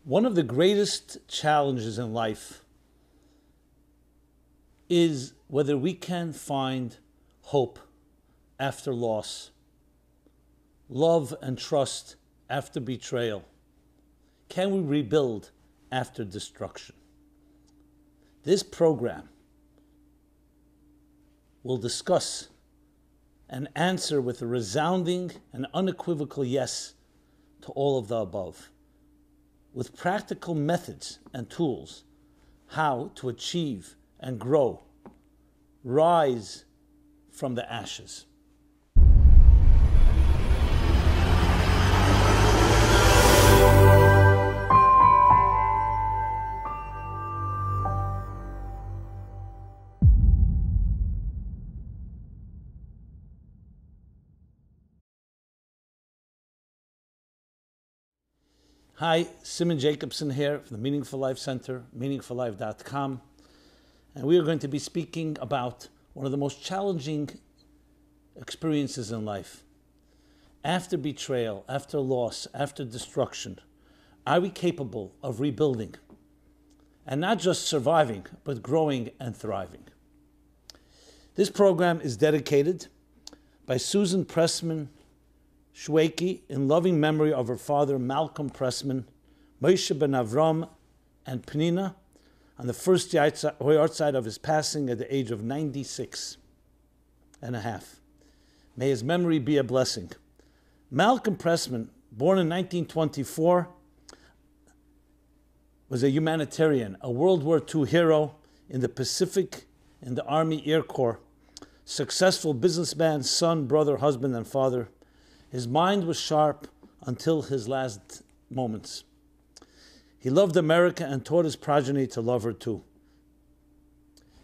One of the greatest challenges in life is whether we can find hope after loss, love and trust after betrayal. Can we rebuild after destruction? This program will discuss and answer with a resounding and unequivocal yes to all of the above, with practical methods and tools how to achieve and grow, rise from the ashes. Hi, Rabbi Jacobson here from the Meaningful Life Center, meaningfullife.com. And we are going to be speaking about one of the most challenging experiences in life. After betrayal, after loss, after destruction, are we capable of rebuilding? And not just surviving, but growing and thriving. This program is dedicated by Susan Pressman Shweki in loving memory of her father, Malcolm Pressman, Moshe ben Avram, and Penina, on the first yahrzeit of his passing at the age of 96 and a half. May his memory be a blessing. Malcolm Pressman, born in 1924, was a humanitarian, a World War II hero in the Pacific in the Army Air Corps, successful businessman, son, brother, husband, and father. His mind was sharp until his last moments. He loved America and taught his progeny to love her too.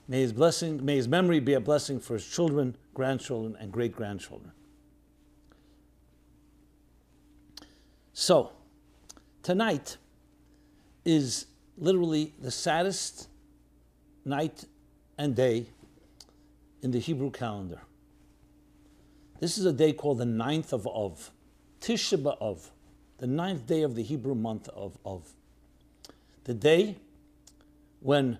May his memory be a blessing for his children, grandchildren, and great-grandchildren. So, tonight is literally the saddest night and day in the Hebrew calendar. This is a day called the 9th of Av, Tisha B'Av, the 9th day of the Hebrew month of Av. The day when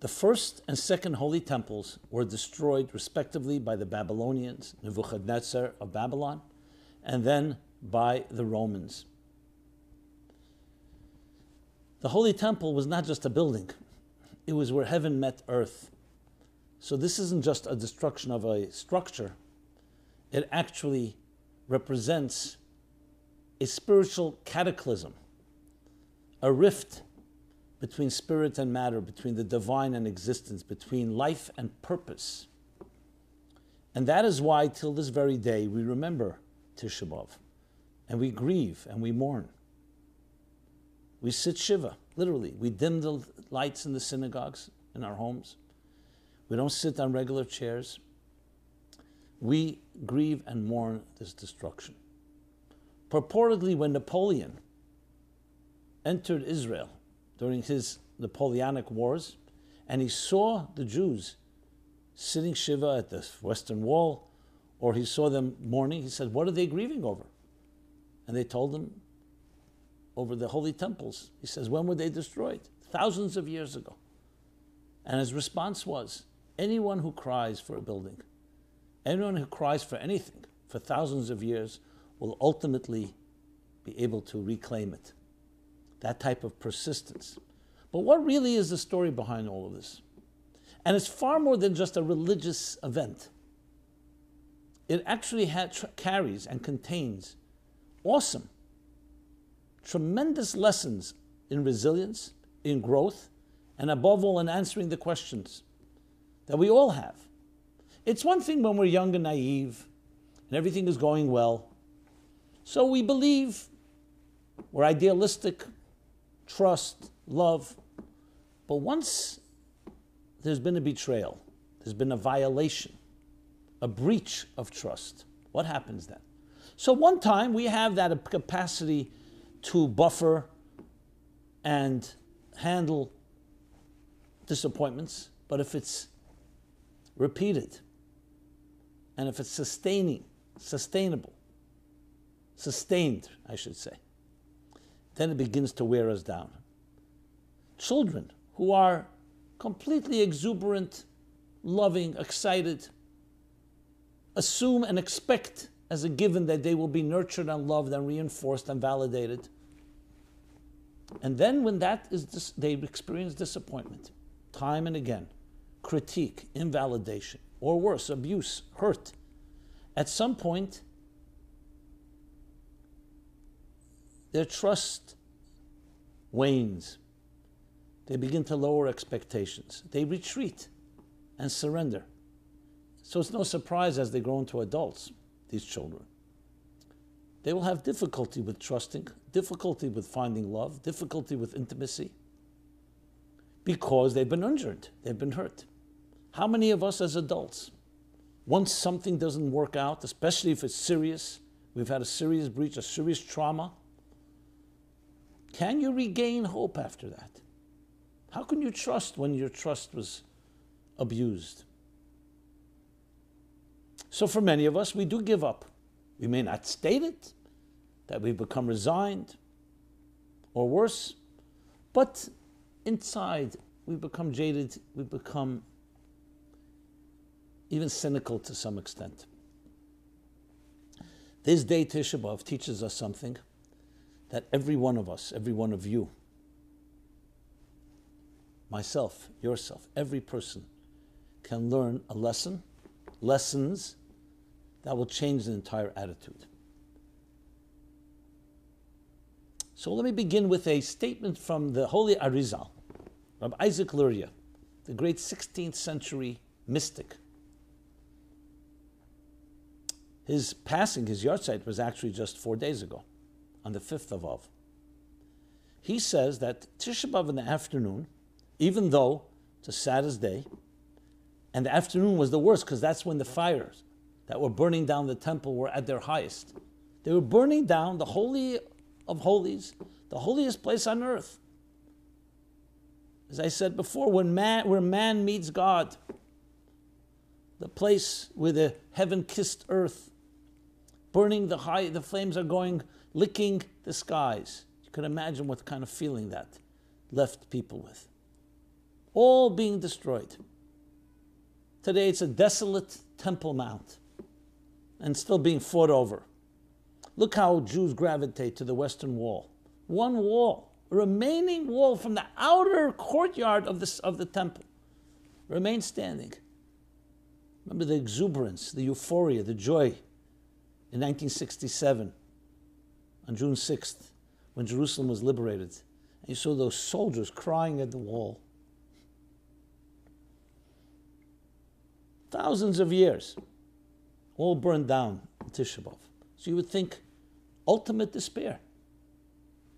the first and second holy temples were destroyed respectively by the Babylonians, Nebuchadnezzar of Babylon, and then by the Romans. The holy temple was not just a building, it was where heaven met earth. So this isn't just a destruction of a structure, it actually represents a spiritual cataclysm, a rift between spirit and matter, between the divine and existence, between life and purpose. And that is why, till this very day, we remember Tisha B'Av, and we grieve and we mourn. We sit Shiva, literally. We dim the lights in the synagogues, in our homes. We don't sit on regular chairs. We grieve and mourn this destruction. Purportedly, when Napoleon entered Israel during his Napoleonic Wars, and he saw the Jews sitting Shiva at the Western Wall, or he saw them mourning, he said, what are they grieving over? And they told him, over the holy temples. He says, when were they destroyed? Thousands of years ago. And his response was, anyone who cries for a building, anyone who cries for anything for thousands of years will ultimately be able to reclaim it. That type of persistence. But what really is the story behind all of this? And it's far more than just a religious event. It actually carries and contains awesome, tremendous lessons in resilience, in growth, and above all in answering the questions that we all have. It's one thing when we're young and naive and everything is going well. So we believe, we're idealistic, trust, love. But once there's been a betrayal, there's been a violation, a breach of trust, what happens then? So one time we have that capacity to buffer and handle disappointments, but if it's repeated, and if it's sustained, I should say, then it begins to wear us down. Children who are completely exuberant, loving, excited, assume and expect as a given that they will be nurtured and loved and reinforced and validated. And then when that is, they experience disappointment, time and again, critique, invalidation, or worse, abuse, hurt. At some point, their trust wanes. They begin to lower expectations. They retreat and surrender. So it's no surprise as they grow into adults, these children, they will have difficulty with trusting, difficulty with finding love, difficulty with intimacy, because they've been injured, they've been hurt. How many of us as adults, once something doesn't work out, especially if it's serious, we've had a serious breach, a serious trauma, can you regain hope after that? How can you trust when your trust was abused? So for many of us, we do give up. We may not state it, that we've become resigned, or worse, but inside we become jaded, we become even cynical to some extent. This day, Tisha B'Av, teaches us something that every one of us, every one of you, myself, yourself, every person can learn a lesson, lessons that will change the entire attitude. So let me begin with a statement from the Holy Arizal, Rabbi Isaac Luria, the great 16th century mystic. His passing, his yahrzeit, was actually just 4 days ago, on the 5th of Av. He says that Tisha B'Av in the afternoon, even though it's the saddest day, and the afternoon was the worst because that's when the fires that were burning down the temple were at their highest. They were burning down the Holy of Holies, the holiest place on earth. As I said before, where man meets God, the place where the heaven-kissed earth, burning the flames are going, licking the skies. You can imagine what kind of feeling that left people with. All being destroyed. Today it's a desolate Temple Mount and still being fought over. Look how Jews gravitate to the Western Wall. One wall, a remaining wall from the outer courtyard of the temple, remains standing. Remember the exuberance, the euphoria, the joy in 1967, on June 6th, when Jerusalem was liberated. And you saw those soldiers crying at the wall. Thousands of years, all burned down in Tisha B'Av. So you would think, ultimate despair,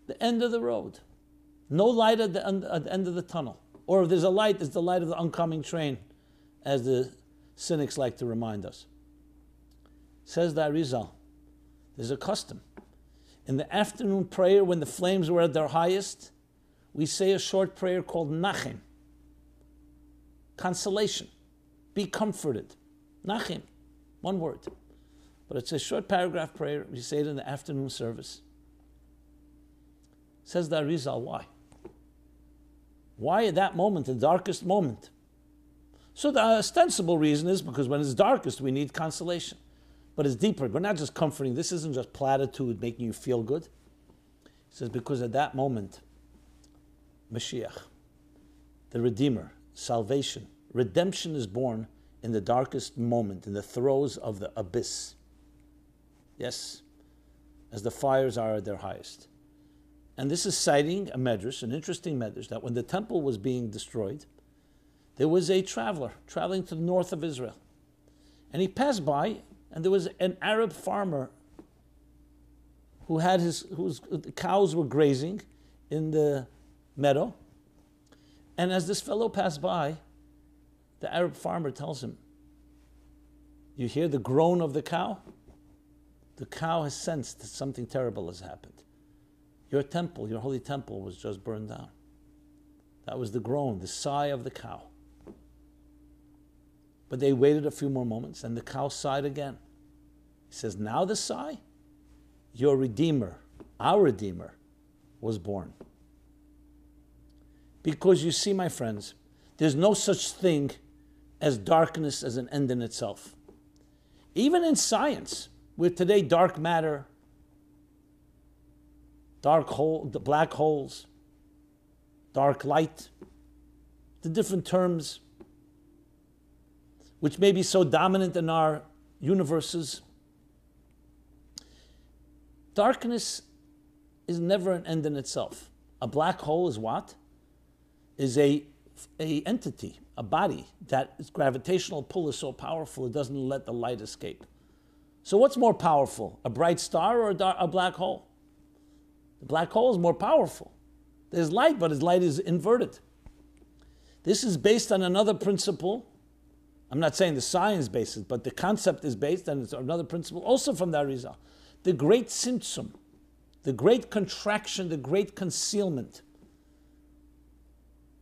the end of the road, no light at the end of the tunnel, or if there's a light, it's the light of the oncoming train, as the cynics like to remind us. Says the Arizal, there's a custom. In the afternoon prayer, when the flames were at their highest, we say a short prayer called Nachem, consolation. Be comforted. Nachem, one word. But it's a short paragraph prayer. We say it in the afternoon service. Says the Arizal, why? Why at that moment, the darkest moment? So the ostensible reason is because when it's darkest, we need consolation. But it's deeper. We're not just comforting. This isn't just platitude making you feel good. He says because at that moment, Mashiach, the Redeemer, salvation, redemption is born in the darkest moment, in the throes of the abyss. Yes, as the fires are at their highest. And this is citing a medrash, an interesting medrash, that when the temple was being destroyed, there was a traveler traveling to the north of Israel. And he passed by, and there was an Arab farmer whose cows were grazing in the meadow. And as this fellow passed by, the Arab farmer tells him, you hear the groan of the cow? The cow has sensed that something terrible has happened. Your temple, your holy temple, was just burned down. That was the groan, the sigh of the cow. But they waited a few more moments, and the cow sighed again. He says, now the sigh? Your Redeemer, our Redeemer, was born. Because you see, my friends, there's no such thing as darkness as an end in itself. Even in science, with today dark matter, the black holes, dark light, the different terms which may be so dominant in our universes, darkness is never an end in itself. A black hole is what? Is a entity, a body, that its gravitational pull is so powerful it doesn't let the light escape. So what's more powerful, a bright star or a black hole? The black hole is more powerful. There's light, but his light is inverted. This is based on another principle. I'm not saying the science basis, but the concept is based on another principle, also from the Arizal. The great tzimtzum, the great contraction, the great concealment.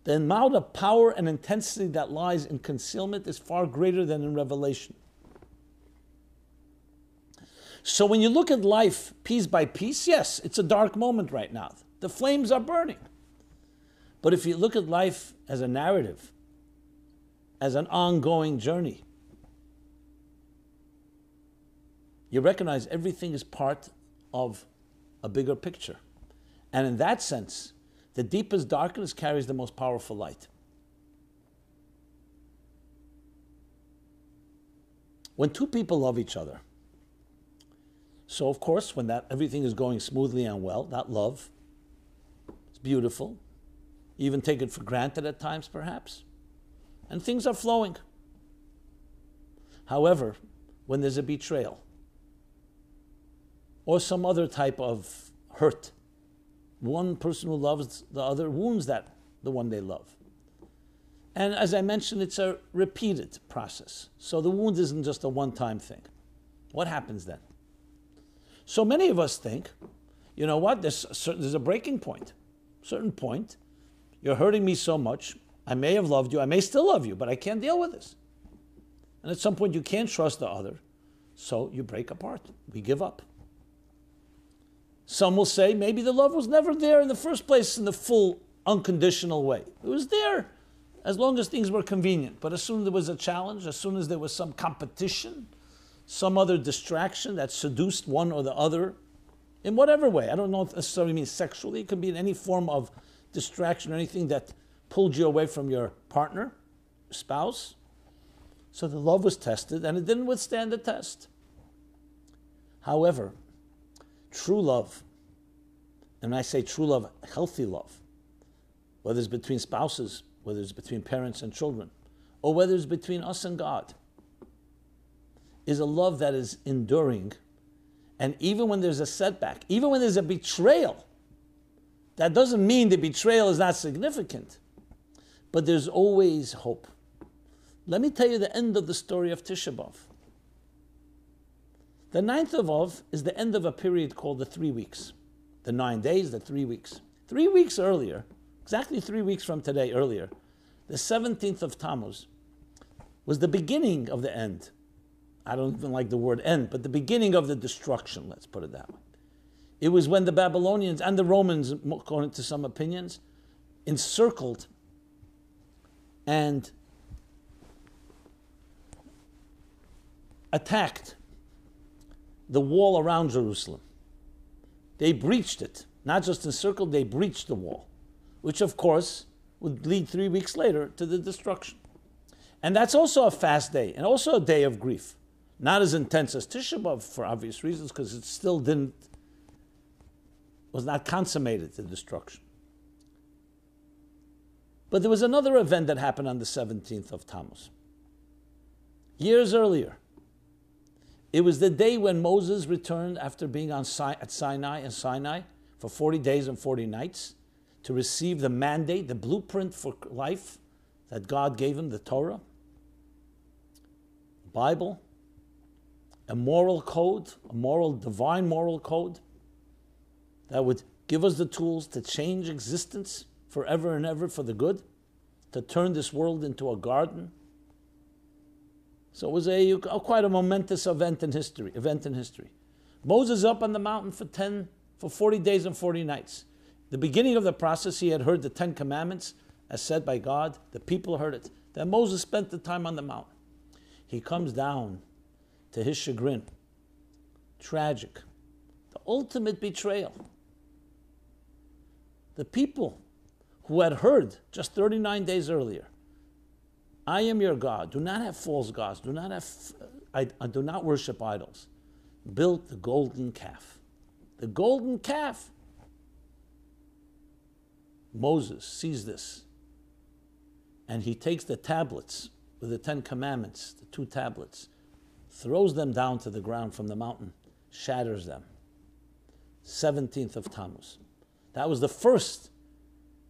The amount of power and intensity that lies in concealment is far greater than in revelation. So when you look at life piece by piece, yes, it's a dark moment right now. The flames are burning. But if you look at life as a narrative, as an ongoing journey, you recognize everything is part of a bigger picture. And in that sense, the deepest darkness carries the most powerful light. When two people love each other, so of course, when everything is going smoothly and well, that love is beautiful. You even take it for granted at times, perhaps, and things are flowing. However, when there's a betrayal or some other type of hurt, one person who loves the other wounds the one they love. And as I mentioned, it's a repeated process. So the wound isn't just a one-time thing. What happens then? So many of us think, you know what, there's a breaking point. Certain point, you're hurting me so much, I may have loved you, I may still love you, but I can't deal with this. And at some point you can't trust the other, so you break apart. We give up. Some will say maybe the love was never there in the first place in the full, unconditional way. It was there as long as things were convenient. But as soon as there was a challenge, as soon as there was some competition, some other distraction that seduced one or the other, in whatever way, I don't know if it necessarily means sexually, it could be in any form of distraction or anything that pulled you away from your partner, spouse. So the love was tested and it didn't withstand the test. However, true love, and when I say true love, healthy love, whether it's between spouses, whether it's between parents and children, or whether it's between us and God, is a love that is enduring. And even when there's a setback, even when there's a betrayal, that doesn't mean the betrayal is not significant, but there's always hope. Let me tell you the end of the story of Tisha B'Av. The 9th of Av is the end of a period called the 3 weeks. The 9 days, the 3 weeks. 3 weeks earlier, exactly 3 weeks from today earlier, the 17th of Tammuz was the beginning of the end. I don't even like the word end, but the beginning of the destruction, let's put it that way. It was when the Babylonians and the Romans, according to some opinions, encircled and attacked the wall around Jerusalem. They breached it. Not just encircled, they breached the wall, which of course would lead 3 weeks later to the destruction. And that's also a fast day, and also a day of grief. Not as intense as Tisha B'Av for obvious reasons, because it still was not consummated, the destruction. But there was another event that happened on the 17th of Tammuz. Years earlier, it was the day when Moses returned after being at Sinai for 40 days and 40 nights to receive the mandate, the blueprint for life that God gave him, the Torah, the Bible, a moral code, divine moral code that would give us the tools to change existence forever and ever for the good, to turn this world into a garden. So it was quite a momentous event in history. Moses up on the mountain for 40 days and 40 nights. The beginning of the process, he had heard the 10 Commandments as said by God. The people heard it. Then Moses spent the time on the mountain. He comes down to his chagrin. Tragic. The ultimate betrayal. The people who had heard just 39 days earlier, I am your God. Do not have false gods. Do not worship idols. Built the golden calf. The golden calf. Moses sees this. And he takes the tablets with the 10 Commandments, the 2 tablets, throws them down to the ground from the mountain, shatters them. 17th of Tammuz. That was the first,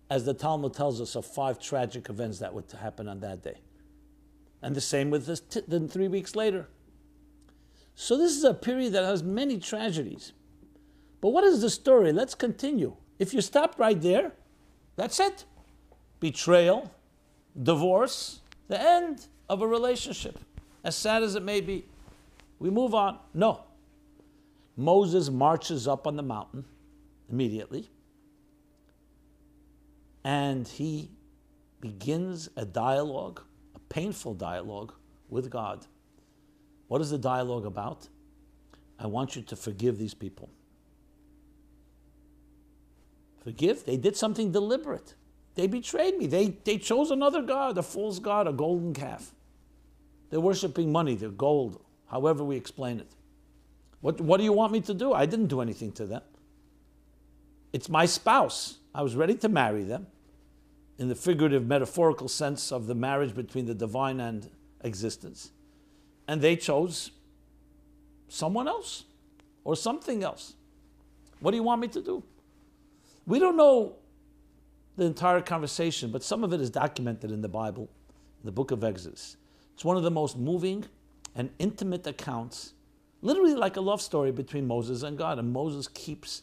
as the Talmud tells us, of 5 tragic events that would happen on that day. And the same with this, then 3 weeks later. So this is a period that has many tragedies. But what is the story? Let's continue. If you stopped right there, that's it. Betrayal, divorce, the end of a relationship, as sad as it may be. We move on. No. Moses marches up on the mountain immediately, and he begins a dialogue, a painful dialogue with God. What is the dialogue about? I want you to forgive these people. Forgive? They did something deliberate. They betrayed me. They chose another god, a false god, a golden calf. They're worshiping money, they're gold, however we explain it. What do you want me to do? I didn't do anything to them. It's my spouse. I was ready to marry them in the figurative, metaphorical sense of the marriage between the divine and existence. And they chose someone else or something else. What do you want me to do? We don't know the entire conversation, but some of it is documented in the Bible, in the book of Exodus. It's one of the most moving and intimate accounts, literally like a love story between Moses and God. And Moses keeps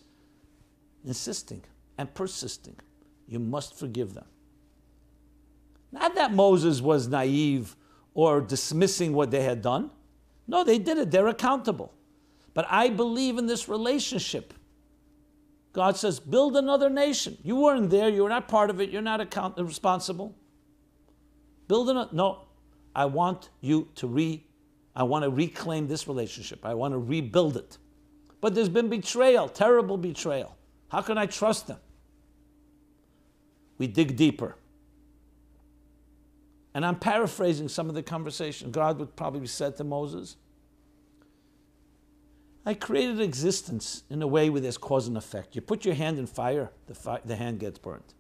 insisting and persisting. You must forgive them. Not that Moses was naive or dismissing what they had done. No, they did it. They're accountable. But I believe in this relationship. God says, build another nation. You weren't there. You were not part of it. You're not responsible. Build another. No, I want to reclaim this relationship. I want to rebuild it. But there's been betrayal, terrible betrayal. How can I trust them? We dig deeper. And I'm paraphrasing some of the conversation. God would probably said to Moses, I created existence in a way where there's cause and effect. You put your hand in fire, the hand gets burnt.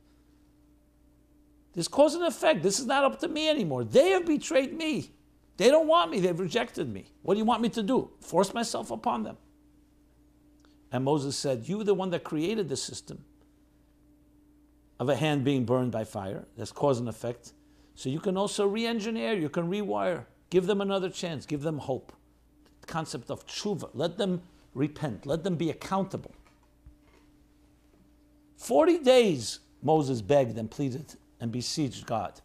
There's cause and effect. This is not up to me anymore. They have betrayed me. They don't want me. They've rejected me. What do you want me to do? Force myself upon them. And Moses said, you are the one that created the system of a hand being burned by fire. There's cause and effect. So you can also re-engineer, you can rewire. Give them another chance. Give them hope. The concept of tshuva. Let them repent. Let them be accountable. 40 days Moses begged and pleaded and besieged God.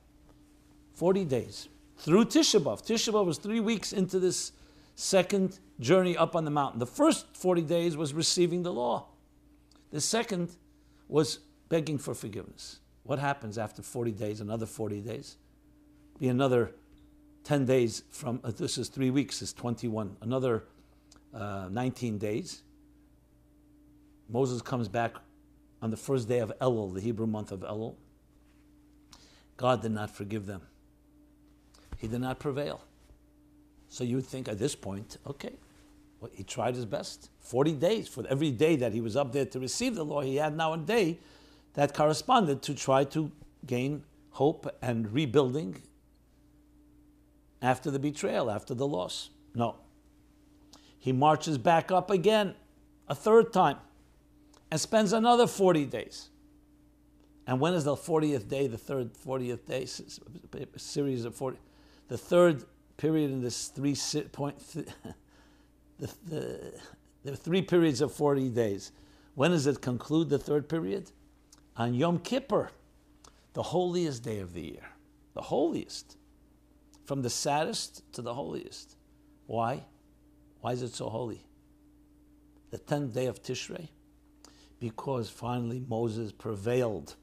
40 days. Through Tisha B'Av. Tisha B'Av was 3 weeks into this second journey up on the mountain. The first 40 days was receiving the law. The second was begging for forgiveness. What happens after 40 days, another 40 days? Be another 10 days from, this is 3 weeks, is 21. Another 19 days. Moses comes back on the first day of Elul, the Hebrew month of Elul. God did not forgive them. He did not prevail. So you would think at this point, okay, well, he tried his best. 40 days, for every day that he was up there to receive the law, he had now a day that corresponded to try to gain hope and rebuilding after the betrayal, after the loss. No. He marches back up again, a third time, and spends another 40 days. And when is the 40th day, the third 40th day, a series of 40, the third period in this the 3 periods of 40 days. When does it conclude, the third period? On Yom Kippur, the holiest day of the year. The holiest. From the saddest to the holiest. Why? Why is it so holy? The 10th day of Tishrei. because finally Moses prevailed.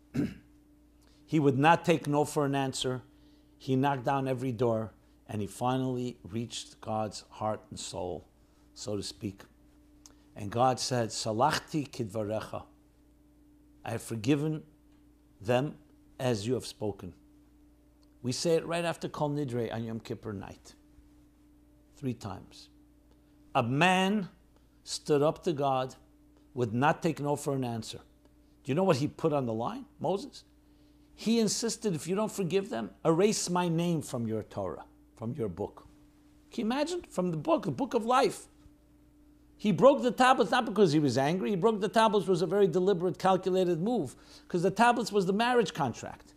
He would not take no for an answer. He knocked down every door, and he finally reached God's heart and soul, so to speak. And God said, Salachti kidvarecha. I have forgiven them as you have spoken. We say it right after Kol Nidre on Yom Kippur night. 3 times. A man stood up to God, would not take no for an answer. Do you know what he put on the line, Moses? He insisted, if you don't forgive them, erase my name from your Torah, from your book. Can you imagine? From the book of life. He broke the tablets not because he was angry. He broke the tablets was a very deliberate, calculated move, because the tablets was the marriage contract.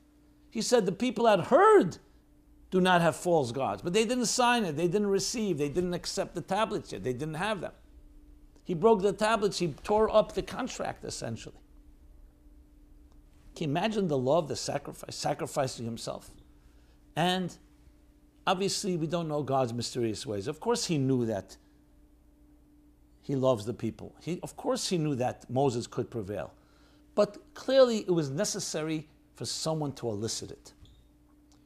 He said the people had heard do not have false gods, but they didn't sign it, they didn't receive, they didn't accept the tablets yet, they didn't have them. He broke the tablets, he tore up the contract essentially. Can you imagine the love, the sacrifice, sacrificing himself? And obviously we don't know God's mysterious ways. Of course he knew that he loves the people. Of course he knew that Moses could prevail. But clearly it was necessary for someone to elicit it.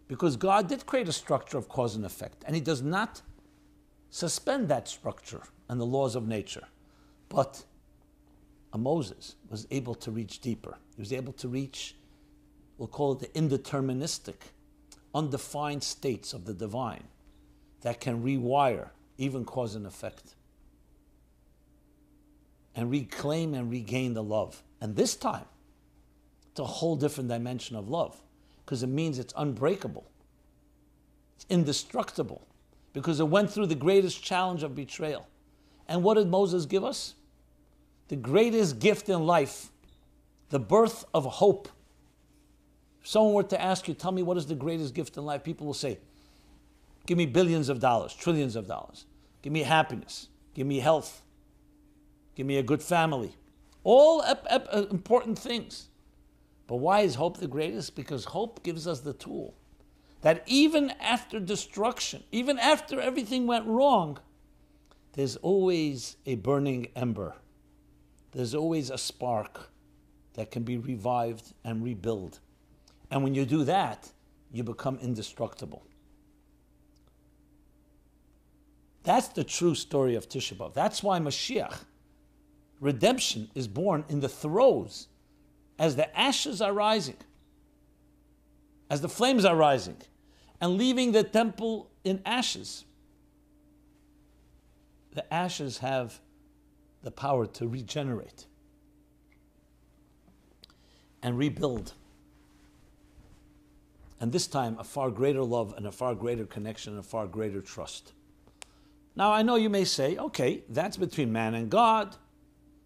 Because God did create a structure of cause and effect, and he does not suspend that structure and the laws of nature. But Moses was able to reach deeper. He was able to reach, we'll call it the indeterministic, undefined states of the divine that can rewire even cause and effect and reclaim and regain the love. And this time, it's a whole different dimension of love, because it means it's unbreakable. It's indestructible, because it went through the greatest challenge of betrayal. And what did Moses give us? The greatest gift in life, the birth of hope. If someone were to ask you, tell me what is the greatest gift in life, people will say, give me billions of dollars, trillions of dollars. Give me happiness. Give me health. Give me a good family. All important things. But why is hope the greatest? Because hope gives us the tool that even after destruction, even after everything went wrong, there's always a burning ember. There's always a spark that can be revived and rebuilt. And when you do that, you become indestructible. That's the true story of Tisha B'Av. That's why Mashiach, redemption, is born in the throes, as the ashes are rising, as the flames are rising, and leaving the temple in ashes. The ashes have the power to regenerate and rebuild. And this time, a far greater love and a far greater connection and a far greater trust. Now, I know you may say, okay, that's between man and God.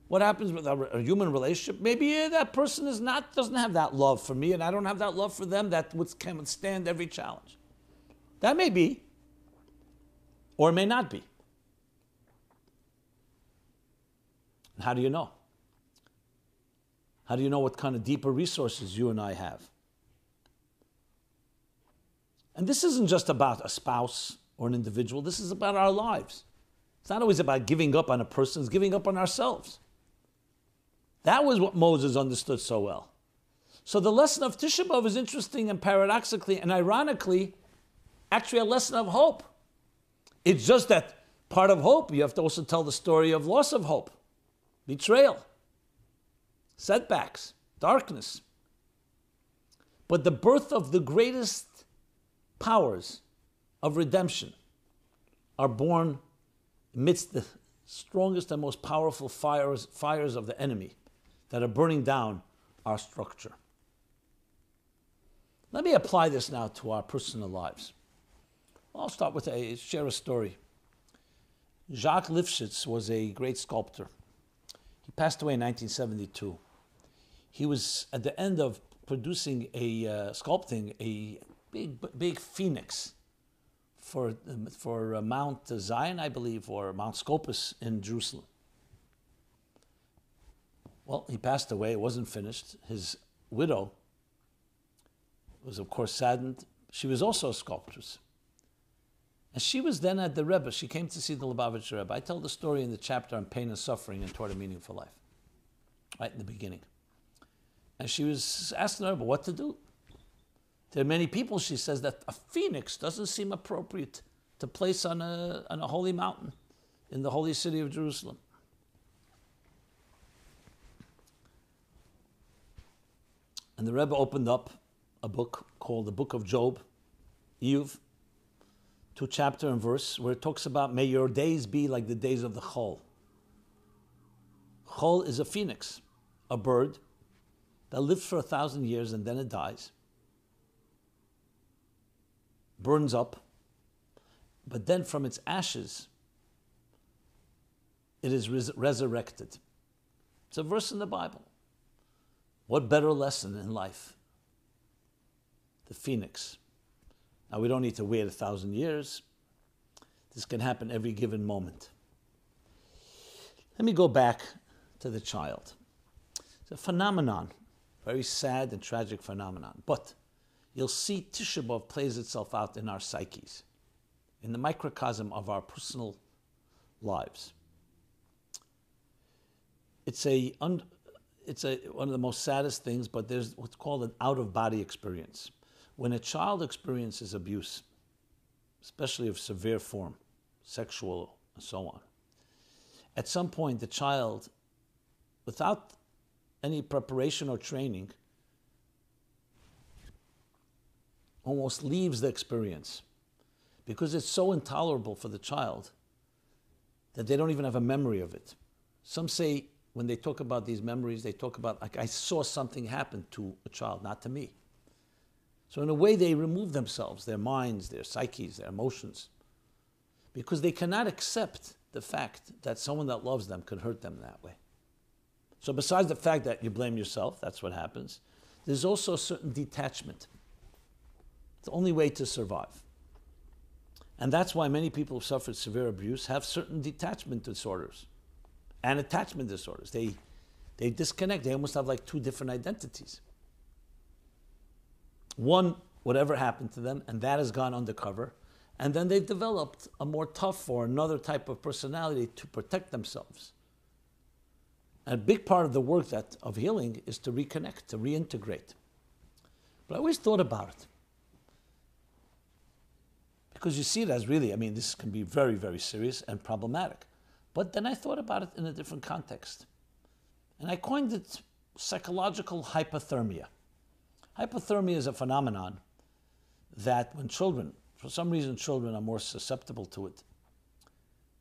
What happens with a human relationship? Maybe that person doesn't have that love for me, and I don't have that love for them that can withstand every challenge. That may be, or it may not be. And how do you know? How do you know what kind of deeper resources you and I have? And this isn't just about a spouse or an individual. This is about our lives. It's not always about giving up on a person. It's giving up on ourselves. That was what Moses understood so well. So the lesson of Tisha B'Av is interesting, and paradoxically and ironically, actually a lesson of hope. It's just that part of hope, you have to also tell the story of loss of hope, betrayal, setbacks, darkness. But the birth of the greatest powers of redemption are born amidst the strongest and most powerful fires of the enemy that are burning down our structure. Let me apply this now to our personal lives. I'll start with share a story. Jacques Lifshitz was a great sculptor. He passed away in 1972. He was at the end of producing sculpting a big phoenix for Mount Zion, I believe, or Mount Scopus in Jerusalem. Well, he passed away. It wasn't finished. His widow was, of course, saddened. She was also a sculptress. And she was then at the Rebbe. She came to see the Lubavitcher Rebbe. I tell the story in the chapter on pain and suffering and toward a meaningful life. right in the beginning. And she was asking her what to do. There are many people, she says, that a phoenix doesn't seem appropriate to place on a holy mountain in the holy city of Jerusalem. And the Rebbe opened up a book called the Book of Job, Iyuv, 2 chapter and verse, where it talks about, may your days be like the days of the chol. Chol is a phoenix, a bird that lives for 1,000 years and then it dies, burns up, but then from its ashes, it is resurrected. It's a verse in the Bible. What better lesson in life? The phoenix. Now, we don't need to wait 1,000 years. This can happen every given moment. Let me go back to the child. It's a phenomenon, very sad and tragic phenomenon. But you'll see Tisha B'Av plays itself out in our psyches, in the microcosm of our personal lives. It's one of the most saddest things, but there's what's called an out-of-body experience. When a child experiences abuse, especially of severe form, sexual and so on, at some point the child, without any preparation or training, almost leaves the experience because it's so intolerable for the child that they don't even have a memory of it. Some say when they talk about these memories, they talk about, like, I saw something happen to a child, not to me. So in a way, they remove themselves, their minds, their psyches, their emotions, because they cannot accept the fact that someone that loves them could hurt them that way. So besides the fact that you blame yourself, that's what happens, there's also a certain detachment. It's the only way to survive. And that's why many people who suffered severe abuse have certain detachment disorders and attachment disorders. They disconnect. They almost have like two different identities. One, whatever happened to them, and that has gone undercover. And then they've developed a more tough or another type of personality to protect themselves. And a big part of the work of healing is to reconnect, to reintegrate. But I always thought about it. Because you see it as really, this can be very, very serious and problematic. But then I thought about it in a different context. And I coined it psychological hypothermia. Hypothermia is a phenomenon that when children, for some reason children are more susceptible to it,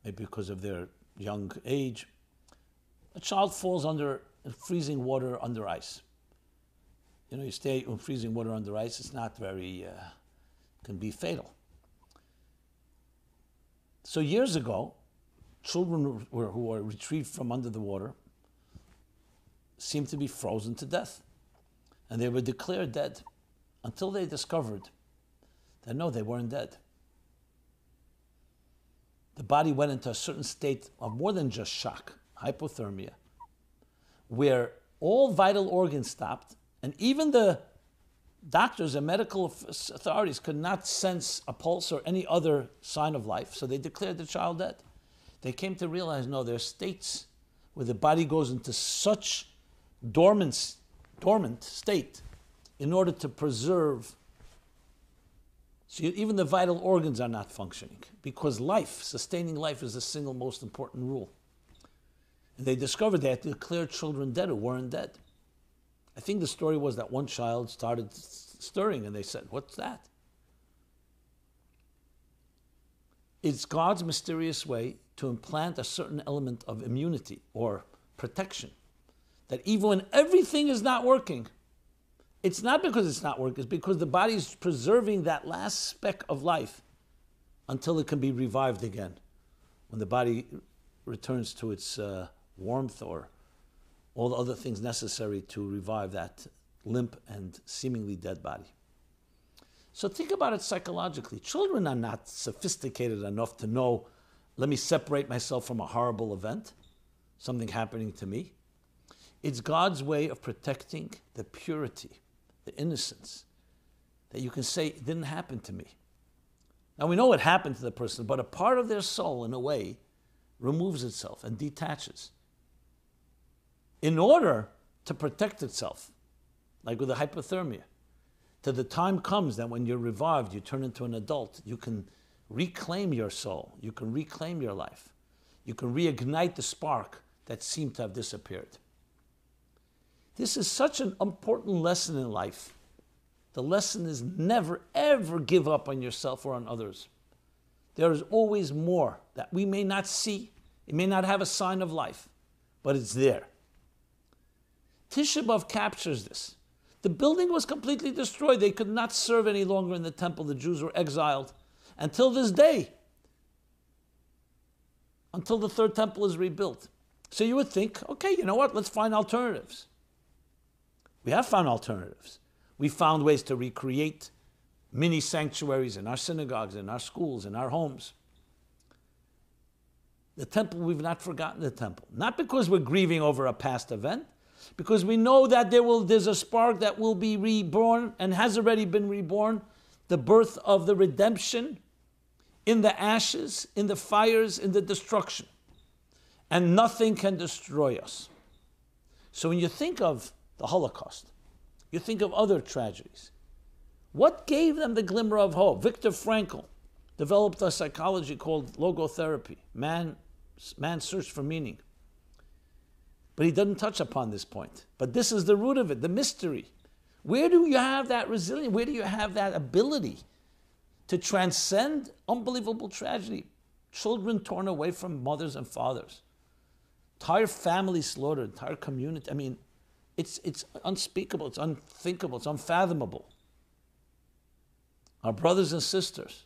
maybe because of their young age, a child falls under freezing water under ice. You stay in freezing water under ice, it's not very, can be fatal. So years ago, children who were retrieved from under the water seemed to be frozen to death. And they were declared dead until they discovered that no, they weren't dead. The body went into a certain state of more than just shock, hypothermia, where all vital organs stopped, and even the doctors and medical authorities could not sense a pulse or any other sign of life, so they declared the child dead. They came to realize, no, there are states where the body goes into such dormant state in order to preserve. So even the vital organs are not functioning because sustaining life is the single most important rule. And they discovered they had to declare children dead who weren't dead. I think the story was that one child started stirring and they said, "What's that?" It's God's mysterious way to implant a certain element of immunity or protection. That even when everything is not working, it's not because it's not working, it's because the body is preserving that last speck of life until it can be revived again. When the body returns to its warmth or all the other things necessary to revive that limp and seemingly dead body. So think about it psychologically. Children are not sophisticated enough to know, let me separate myself from a horrible event, something happening to me. It's God's way of protecting the purity, the innocence, that you can say, it didn't happen to me. Now we know what happened to the person, but a part of their soul, in a way, removes itself and detaches. in order to protect itself, like with the hypothermia. Till the time comes that when you're revived, you turn into an adult, you can reclaim your soul, you can reclaim your life, you can reignite the spark that seemed to have disappeared. This is such an important lesson in life. The lesson is never, ever give up on yourself or on others. There is always more that we may not see. It may not have a sign of life, but it's there. Tisha B'Av captures this. The building was completely destroyed. They could not serve any longer in the temple. The Jews were exiled until this day, until the third temple is rebuilt. So you would think, okay, you know what? Let's find alternatives. We have found alternatives. We found ways to recreate mini sanctuaries in our synagogues, in our schools, in our homes. The temple, we've not forgotten the temple. Not because we're grieving over a past event, because we know that there's a spark that will be reborn and has already been reborn, the birth of the redemption in the ashes, in the fires, in the destruction. And nothing can destroy us. So when you think of the Holocaust, you think of other tragedies. What gave them the glimmer of hope? Viktor Frankl developed a psychology called logotherapy, man's search for meaning. But he doesn't touch upon this point. But this is the root of it, the mystery. Where do you have that resilience? Where do you have that ability to transcend unbelievable tragedy? Children torn away from mothers and fathers. Entire families slaughtered, entire community. I mean, it's unspeakable, it's unthinkable, it's unfathomable. Our brothers and sisters.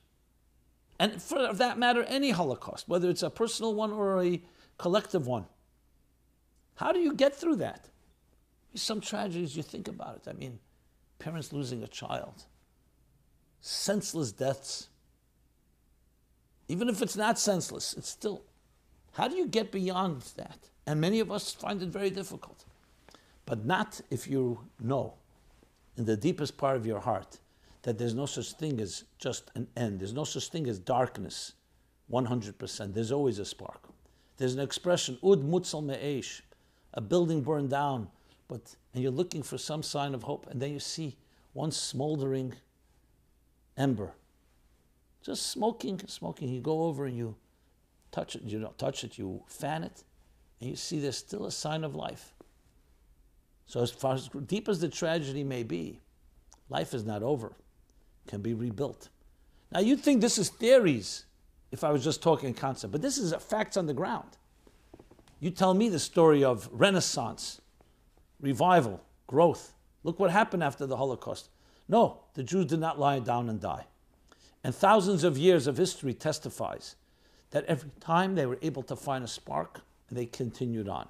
And for that matter, any Holocaust, whether it's a personal one or a collective one. How do you get through that? Some tragedies, you think about it. I mean, parents losing a child, senseless deaths. Even if it's not senseless, it's still, how do you get beyond that? And many of us find it very difficult. But not if you know in the deepest part of your heart that there's no such thing as just an end. There's no such thing as darkness, 100%. There's always a spark. There's an expression, ud mutzel me'esh, a building burned down, and you're looking for some sign of hope, and then you see one smoldering ember, just smoking. You go over and you touch it. You don't touch it, you fan it, and you see there's still a sign of life. So as far as deep as the tragedy may be, life is not over. It can be rebuilt. Now you'd think this is theories if I was just talking concept, but this is facts on the ground. You tell me the story of Renaissance, revival, growth. Look what happened after the Holocaust. No, the Jews did not lie down and die. And thousands of years of history testifies that every time they were able to find a spark, they continued on.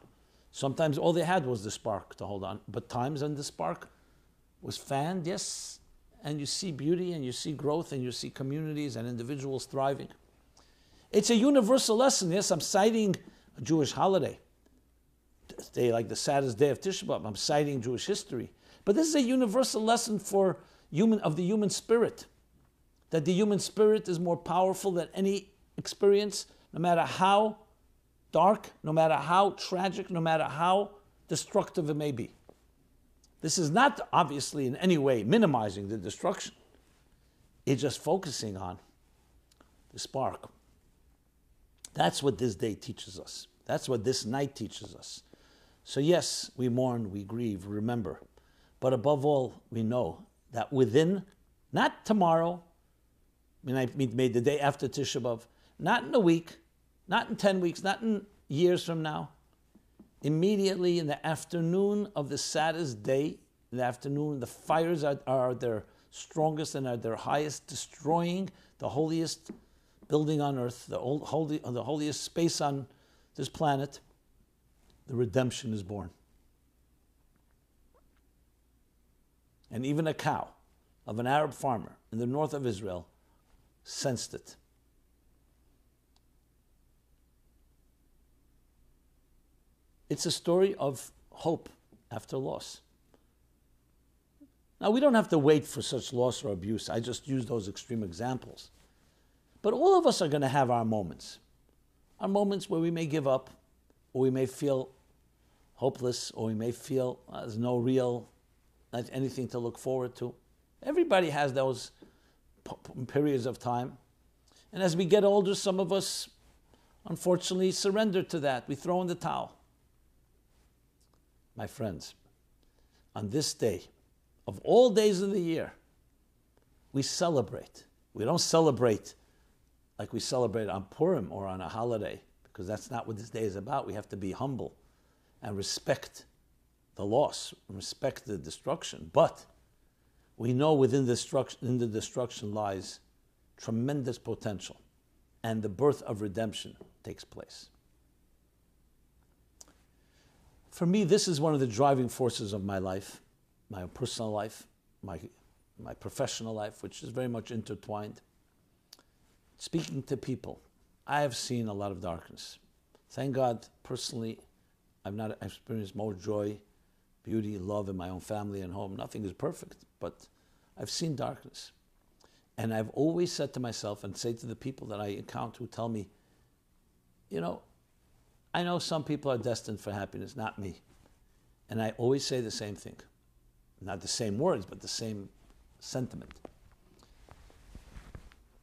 Sometimes all they had was the spark to hold on, but times when the spark was fanned, yes, and you see beauty and you see growth and you see communities and individuals thriving. It's a universal lesson. Yes, I'm citing a Jewish holiday, day like the saddest day of Tisha B'Av. I'm citing Jewish history. But this is a universal lesson for the human spirit, that the human spirit is more powerful than any experience, no matter how dark, no matter how tragic, no matter how destructive it may be. This is not obviously in any way minimizing the destruction. It's just focusing on the spark. That's what this day teaches us. That's what this night teaches us. So yes, we mourn, we grieve, remember. But above all, we know that within, not tomorrow, I made the day after Tisha B'Av, not in a week, not in 10 weeks, not in years from now, immediately in the afternoon of the saddest day, in the afternoon, the fires are their strongest and at their highest, destroying the holiest building on earth, the holiest space on this planet. The redemption is born. And even a cow of an Arab farmer in the north of Israel sensed it. It's a story of hope after loss. Now, we don't have to wait for such loss or abuse. I just use those extreme examples. But all of us are going to have our moments where we may give up, or we may feel hopeless, or we may feel there's no real, not anything to look forward to. Everybody has those periods of time. And as we get older, some of us, unfortunately, surrender to that. We throw in the towel. My friends, on this day, of all days of the year, we celebrate. We don't celebrate like we celebrate on Purim or on a holiday, because that's not what this day is about. We have to be humble and respect the loss, respect the destruction. But we know within the destruction lies tremendous potential, and the birth of redemption takes place. For me, this is one of the driving forces of my life, my personal life, my professional life, which is very much intertwined. Speaking to people, I have seen a lot of darkness. Thank God, personally, I've experienced more joy, beauty, love in my own family and home. Nothing is perfect, but I've seen darkness. And I've always said to myself and say to the people that I encounter who tell me, I know some people are destined for happiness, not me. And I always say the same thing. Not the same words, but the same sentiment.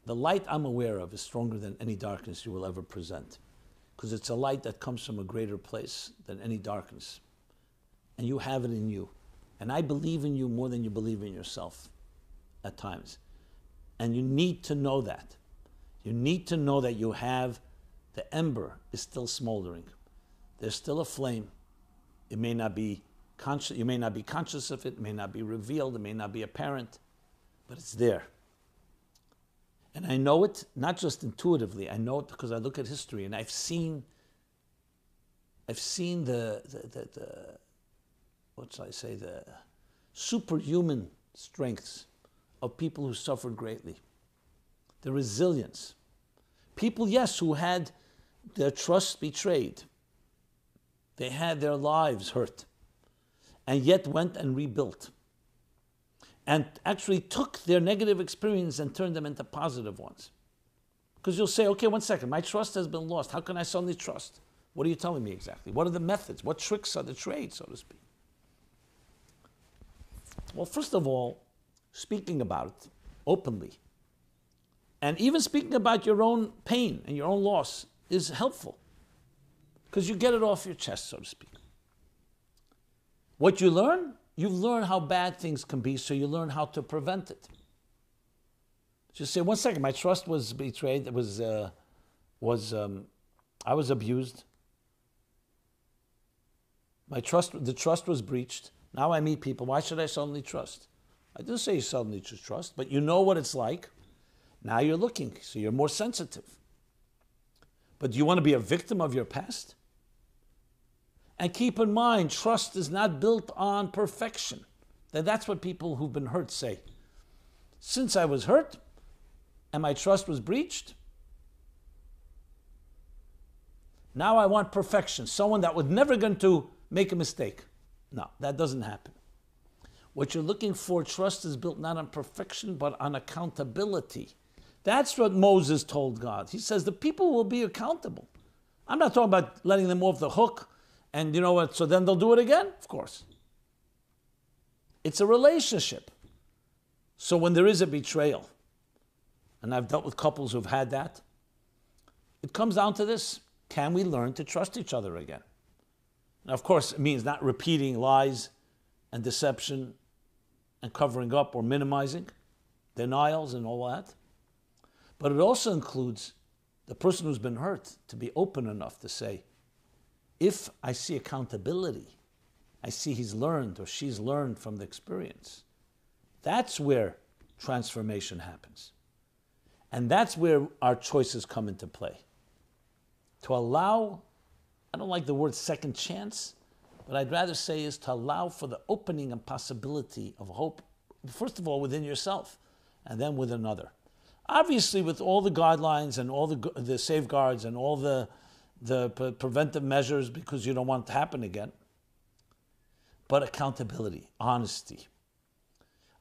The light I'm aware of is stronger than any darkness you will ever present, because it's a light that comes from a greater place than any darkness. And you have it in you. And I believe in you more than you believe in yourself at times. And you need to know that. You need to know that you have, the ember is still smoldering. There's still a flame. It may not be conscious, you may not be conscious of it, may not be revealed, it may not be apparent, but it's there. And I know it not just intuitively, I know it because I look at history and I've seen the what shall I say, the superhuman strengths of people who suffered greatly. The resilience. People, yes, who had their trust betrayed. They had their lives hurt. And yet went and rebuilt. And actually took their negative experience and turned them into positive ones. Because you'll say, okay, one second, my trust has been lost. How can I suddenly trust? What are you telling me exactly? What are the methods? What tricks are the trade, so to speak? Well, first of all, speaking about it openly, and even speaking about your own pain and your own loss is helpful, because you get it off your chest, so to speak. What you learn how bad things can be, so you learn how to prevent it. Just say, one second, my trust was betrayed. I was abused. The trust was breached. Now I meet people. Why should I suddenly trust? I didn't say you suddenly should trust, but you know what it's like. Now you're looking, so you're more sensitive. But do you want to be a victim of your past? And keep in mind, trust is not built on perfection. That's what people who've been hurt say. Since I was hurt and my trust was breached, now I want perfection. Someone that was never going to make a mistake. No, that doesn't happen. What you're looking for, trust is built not on perfection, but on accountability. That's what Moses told God. He says the people will be accountable. I'm not talking about letting them off the hook and you know what, so then they'll do it again? Of course. It's a relationship. So when there is a betrayal, and I've dealt with couples who've had that, it comes down to this. Can we learn to trust each other again? Now, of course, it means not repeating lies and deception and covering up or minimizing, denials and all that. But it also includes the person who's been hurt to be open enough to say, if I see accountability, I see he's learned or she's learned from the experience, that's where transformation happens. And that's where our choices come into play. To allow, I don't like the word second chance, but I'd rather say is to allow for the opening and possibility of hope, first of all within yourself, and then with another. Obviously with all the guidelines and all the safeguards and all the preventive measures, because you don't want it to happen again. But accountability, honesty.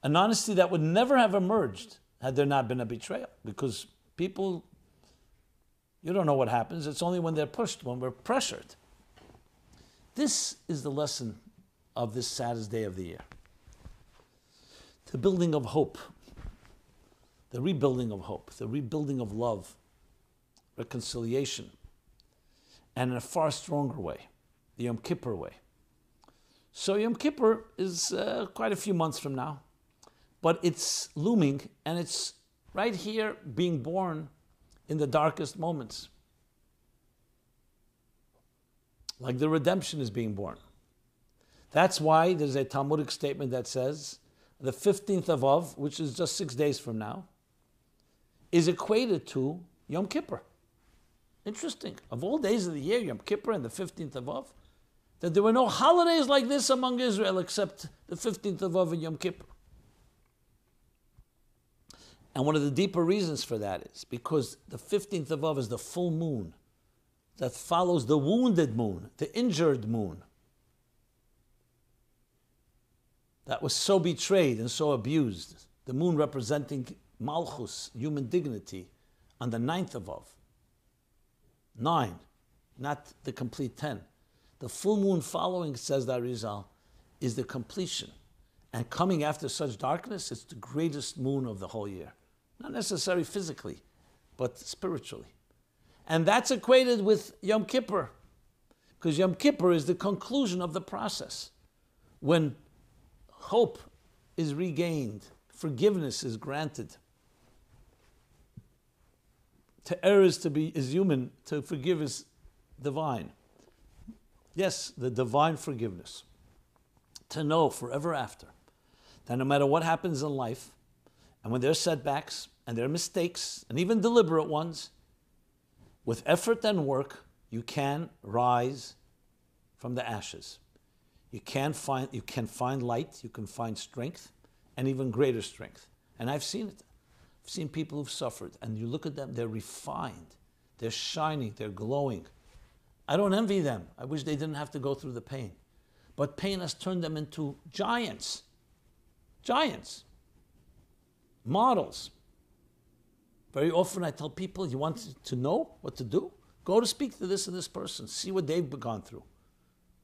An honesty that would never have emerged had there not been a betrayal, because people, you don't know what happens. It's only when they're pushed, when we're pressured. This is the lesson of this saddest day of the year. The building of hope, the rebuilding of hope, the rebuilding of love, reconciliation, and in a far stronger way, the Yom Kippur way. So Yom Kippur is quite a few months from now, but it's looming, and it's right here being born in the darkest moments. Like the redemption is being born. That's why there's a Talmudic statement that says the 15th of Av, which is just 6 days from now, is equated to Yom Kippur. Interesting. Of all days of the year, Yom Kippur and the 15th of Av, that there were no holidays like this among Israel except the 15th of Av and Yom Kippur. And one of the deeper reasons for that is because the 15th of Av is the full moon that follows the wounded moon, the injured moon, that was so betrayed and so abused. The moon representing Malchus, human dignity, on the 9th of Av. 9, not the complete 10. The full moon following, says the Arizal, is the completion. And coming after such darkness, it's the greatest moon of the whole year. Not necessarily physically, but spiritually. And that's equated with Yom Kippur, because Yom Kippur is the conclusion of the process. When hope is regained, forgiveness is granted. To err is human, to forgive is divine. Yes, the divine forgiveness. To know forever after that no matter what happens in life, and when there are setbacks, and there are mistakes, and even deliberate ones, with effort and work, you can rise from the ashes. You can find light, you can find strength, and even greater strength. And I've seen it. I've seen people who've suffered, and you look at them, they're refined, they're shining, they're glowing. I don't envy them. I wish they didn't have to go through the pain. But pain has turned them into giants. Giants. Models. Very often I tell people, you want to know what to do? Go to speak to this and this person. See what they've gone through.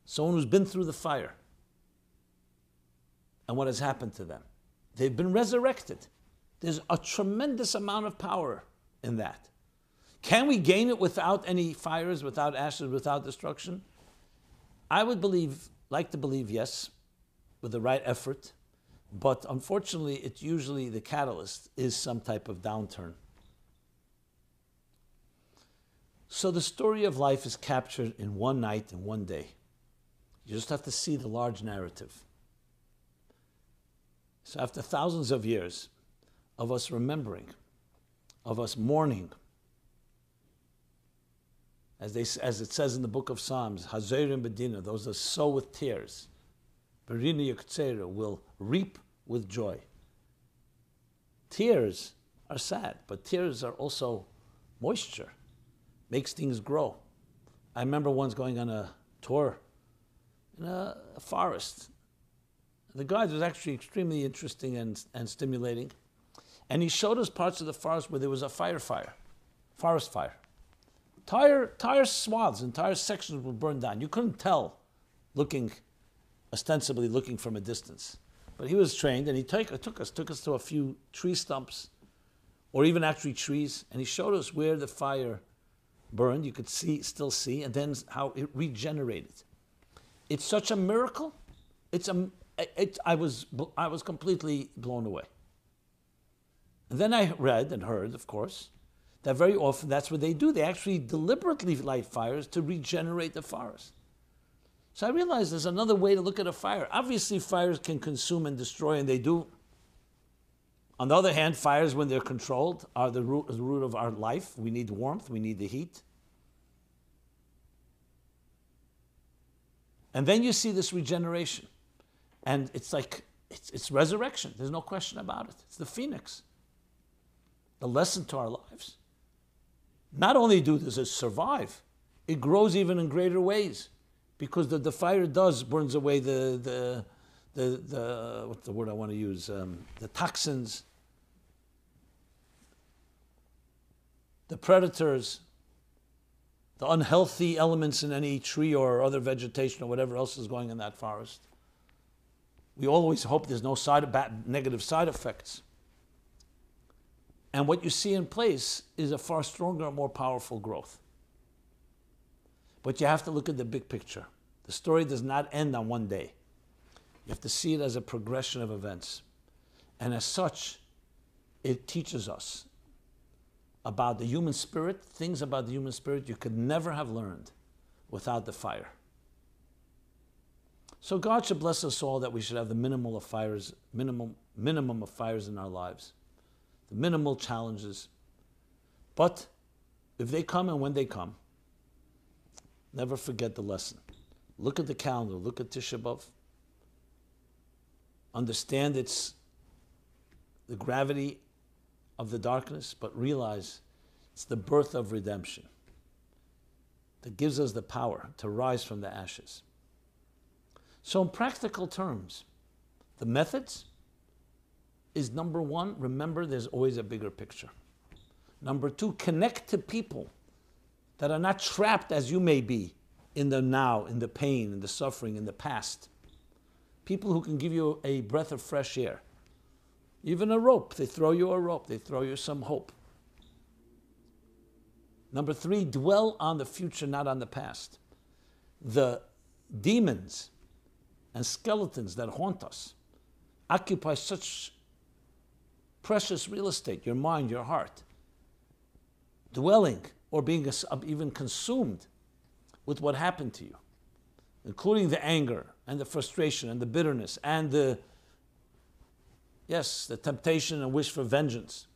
Someone who's been through the fire. And what has happened to them. They've been resurrected. There's a tremendous amount of power in that. Can we gain it without any fires, without ashes, without destruction? I would like to believe yes, with the right effort. But unfortunately, it's usually the catalyst is some type of downturn. So the story of life is captured in one night and one day. You just have to see the large narrative. So after thousands of years of us remembering, of us mourning, as it says in the book of Psalms, Hazerim Bedina, those that sow with tears, Berini Yuktsera, will reap with joy. Tears are sad, but tears are also moisture, makes things grow. I remember once going on a tour in a forest. The guide was actually extremely interesting and stimulating. And he showed us parts of the forest where there was a forest fire. Entire swaths, entire sections were burned down. You couldn't tell, ostensibly looking from a distance. But he was trained, and he took us to a few tree stumps, or even actually trees, and he showed us where the fire burned. You could still see, and then how it regenerated. It's such a miracle. I was completely blown away. And then I read and heard, of course, that very often that's what they do. They actually deliberately light fires to regenerate the forest. So I realized there's another way to look at a fire. Obviously, fires can consume and destroy, and they do. On the other hand, fires, when they're controlled, are the root of our life. We need warmth, we need the heat. And then you see this regeneration. And it's like, it's resurrection. There's no question about it. It's the phoenix. The lesson to our lives. Not only does it survive, it grows even in greater ways. Because the fire burns away the what's the word I want to use? The toxins, the predators, the unhealthy elements in any tree or other vegetation or whatever else is going in that forest. We always hope there's no negative side effects. And what you see in place is a far stronger and more powerful growth. But you have to look at the big picture. The story does not end on one day. You have to see it as a progression of events. And as such, it teaches us about the human spirit, things about the human spirit you could never have learned without the fire. So God should bless us all that we should have the minimum of fires in our lives, the minimal challenges. But if they come and when they come, never forget the lesson. Look at the calendar, look at Tisha B'Av. Understand the gravity of the darkness, but realize it's the birth of redemption that gives us the power to rise from the ashes. So in practical terms, the methods is number one, remember there's always a bigger picture. Number two, connect to people that are not trapped as you may be in the now, in the pain, in the suffering, in the past. People who can give you a breath of fresh air. Even a rope, they throw you a rope, they throw you some hope. Number three, dwell on the future, not on the past. The demons and skeletons that haunt us occupy such precious real estate, your mind, your heart. Dwelling or being even consumed with what happened to you, including the anger and the frustration and the bitterness and the temptation and wish for vengeance.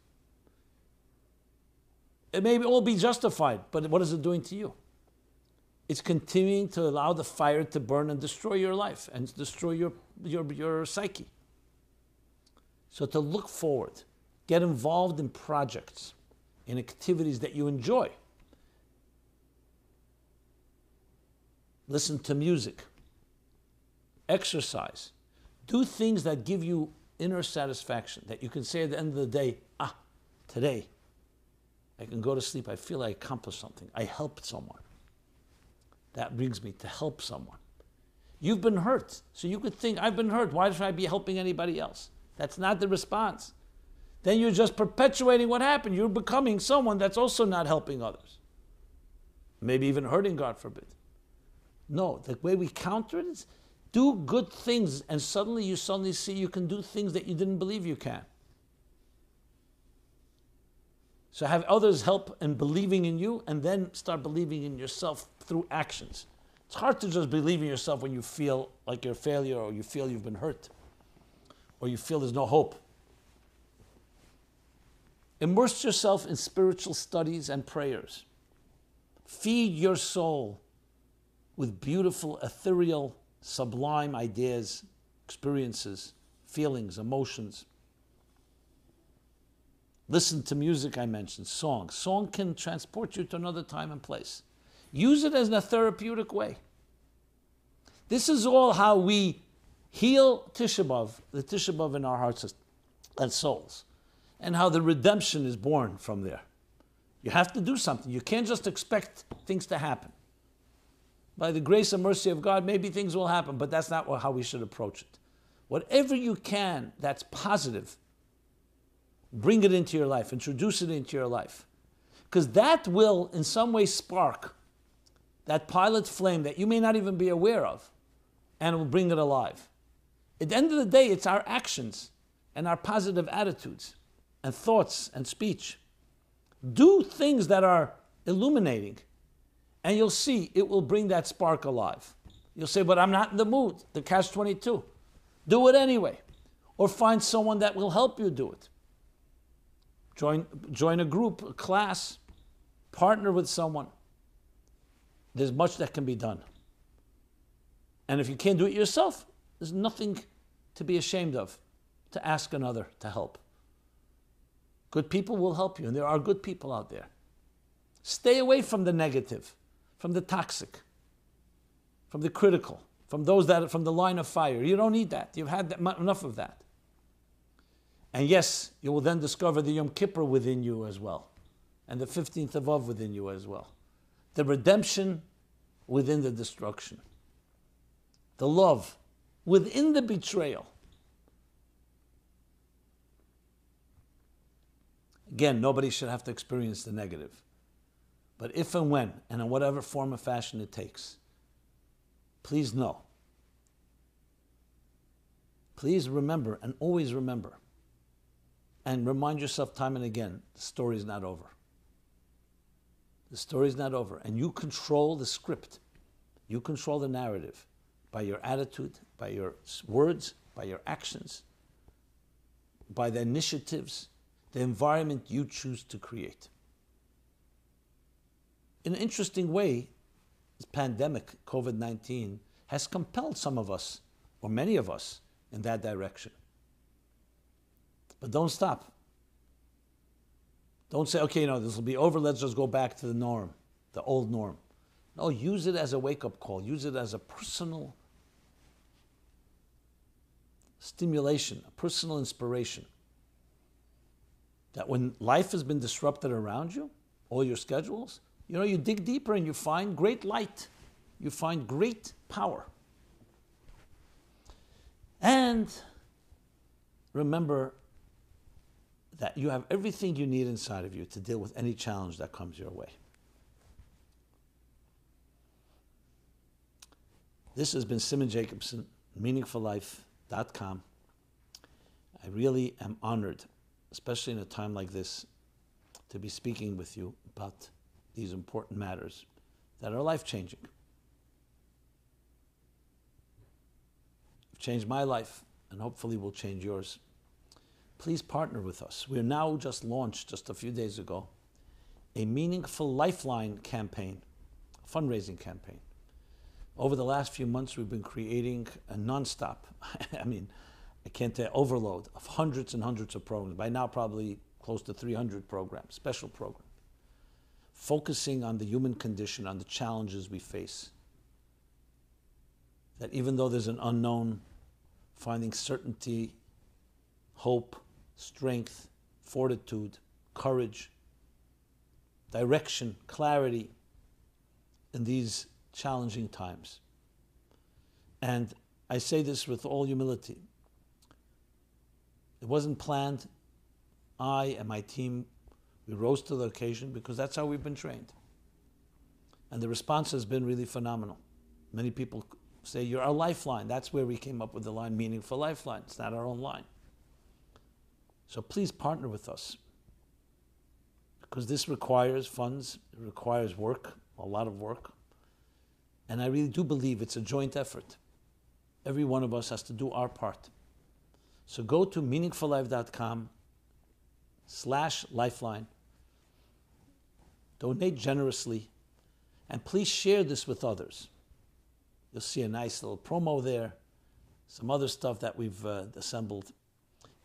It may all be justified, but what is it doing to you? It's continuing to allow the fire to burn and destroy your life and destroy your psyche. So to look forward, get involved in projects, in activities that you enjoy. Listen to music, exercise, do things that give you inner satisfaction, that you can say at the end of the day, today I can go to sleep, I feel I accomplished something, I helped someone. That brings me to help someone. You've been hurt, so you could think, I've been hurt, why should I be helping anybody else? That's not the response. Then you're just perpetuating what happened. You're becoming someone that's also not helping others. Maybe even hurting, God forbid. No, the way we counter it is do good things, and suddenly you see you can do things that you didn't believe you can. So have others help in believing in you, and then start believing in yourself through actions. It's hard to just believe in yourself when you feel like you're a failure, or you feel you've been hurt, or you feel there's no hope. Immerse yourself in spiritual studies and prayers. Feed your soul with beautiful, ethereal, sublime ideas, experiences, feelings, emotions. Listen to music, I mentioned, song. Song can transport you to another time and place. Use it as a therapeutic way. This is all how we heal Tisha B'Av, the Tisha B'Av in our hearts and souls, and how the redemption is born from there. You have to do something. You can't just expect things to happen. By the grace and mercy of God, maybe things will happen, but that's not how we should approach it. Whatever you can that's positive, bring it into your life, introduce it into your life. Because that will, in some way, spark that pilot flame that you may not even be aware of, and it will bring it alive. At the end of the day, it's our actions and our positive attitudes and thoughts and speech. Do things that are illuminating, and you'll see it will bring that spark alive. You'll say, but I'm not in the mood, the catch-22. Do it anyway. Or find someone that will help you do it. Join a group, a class, partner with someone. There's much that can be done. And if you can't do it yourself, there's nothing to be ashamed of to ask another to help. Good people will help you, and there are good people out there. Stay away from the negative, from the toxic, from the critical, from those that are from the line of fire. You don't need that. You've had enough of that. And yes, you will then discover the Yom Kippur within you as well, and the 15th of Av within you as well. the redemption within the destruction, the love within the betrayal. Again, nobody should have to experience the negative. But if and when, and in whatever form or fashion it takes, please know. Please remember and always remember. And remind yourself time and again, the story is not over. The story is not over. And you control the script. You control the narrative by your attitude, by your words, by your actions, by the initiatives, the environment you choose to create. In an interesting way, this pandemic, COVID-19, has compelled some of us, or many of us, in that direction. But don't stop. Don't say, okay, this will be over, let's just go back to the norm, the old norm. No, use it as a wake-up call. Use it as a personal stimulation, a personal inspiration. That when life has been disrupted around you, all your schedules, you dig deeper and you find great light. You find great power. And remember that you have everything you need inside of you to deal with any challenge that comes your way. This has been Simon Jacobson, meaningfullife.com. I really am honored, especially in a time like this, to be speaking with you about these important matters that are life-changing. You've changed my life, and hopefully will change yours. Please partner with us. We are now just launched, just a few days ago, a Meaningful Lifeline campaign, a fundraising campaign. Over the last few months, we've been creating a nonstop, I can't tell you, overload of hundreds and hundreds of programs. By now, probably close to 300 programs, special programs, focusing on the human condition, on the challenges we face. That even though there's an unknown, finding certainty, hope, strength, fortitude, courage, direction, clarity in these challenging times. And I say this with all humility. It wasn't planned. I and my team, we rose to the occasion because that's how we've been trained. And the response has been really phenomenal. Many people say, you're our lifeline. That's where we came up with the line, Meaningful Lifeline. It's not our own line. So please partner with us, because this requires funds, it requires work, a lot of work. And I really do believe it's a joint effort. Every one of us has to do our part. So go to meaningfullife.com/lifeline. Donate generously, and please share this with others. You'll see a nice little promo there, some other stuff that we've assembled.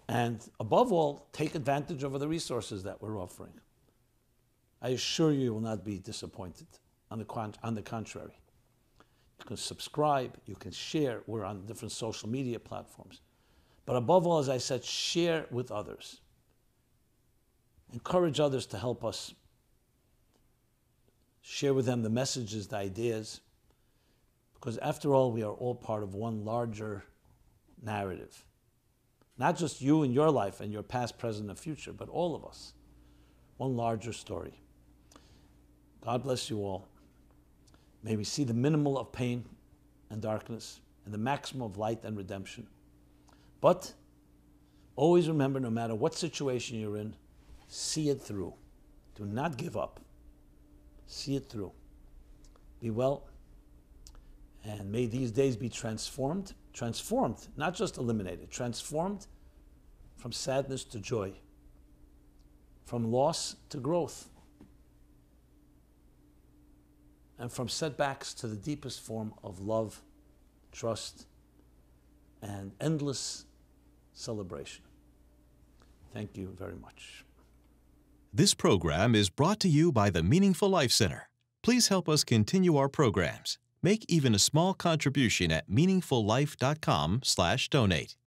And above all, take advantage of the resources that we're offering. I assure you, you will not be disappointed. On the contrary. You can subscribe, you can share. We're on different social media platforms. But above all, as I said, share with others. Encourage others to help us. Share with them the messages, the ideas. Because after all, we are all part of one larger narrative. Not just you and your life and your past, present, and future, but all of us. One larger story. God bless you all. May we see the minimal of pain and darkness and the maximum of light and redemption. But always remember, no matter what situation you're in, see it through. Do not give up. See it through. Be well. And may these days be transformed, not just eliminated, transformed from sadness to joy, from loss to growth, and from setbacks to the deepest form of love, trust, and endless celebration. Thank you very much. This program is brought to you by the Meaningful Life Center. Please help us continue our programs. Make even a small contribution at meaningfullife.com/donate.